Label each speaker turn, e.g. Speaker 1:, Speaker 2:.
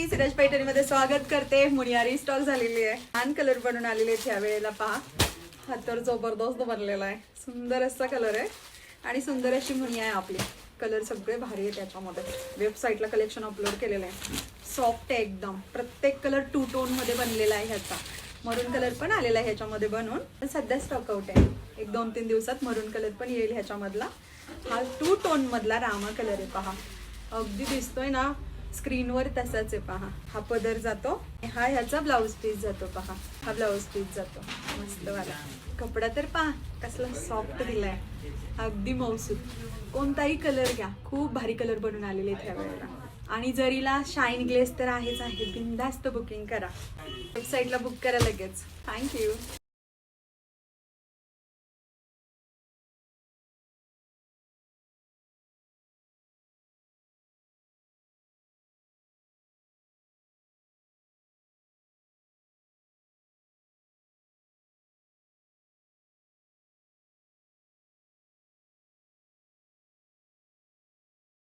Speaker 1: सिराज पैठणीमध्ये स्वागत करते। मुनियारी स्टॉक झालेली आहे, छान कलर बनून आलेले आहेत। ह्या वेळेला पहा, हा तर जबरदस्त बनलेला आहे, सुंदर असा कलर आहे आणि सुंदर अशी मुनिया आहे आपली। कलर सगळे भारी आहेत त्याच्यामध्ये, वेबसाईटला कलेक्शन अपलोड केलेलं आहे। सॉफ्ट आहे एकदम, प्रत्येक कलर 2 टोन मध्ये बनलेला आहे। ह्याचा मरून कलर पण आलेला आहे ह्याच्यामध्ये बनवून, सध्या स्टॉक आउट आहे। 1-2-3 दिवसात मरून कलर पण येईल ह्याच्यामधला। हा 2 टोन मधला रामा कलर आहे, पहा अगदी दिसतोय ना स्क्रीनवर तसाच आहे। पहा हा पदर जातो, हा ह्याचा ब्लाउज पीस जातो। पहा हा ब्लाउज पीस जातो, मस्त वाला कपडा तर पहा कसला सॉफ्ट दिलाय, अगदी मौसूद। कोणताही कलर घ्या, खूप भारी कलर बनून आलेले आहेत ह्या वेळेला। आणि जरीला शाईन ग्लेस तर आहेच आहे, बिनधास्त बुकिंग करा, वेबसाईटला बुक करा लगेच। थँक्यू।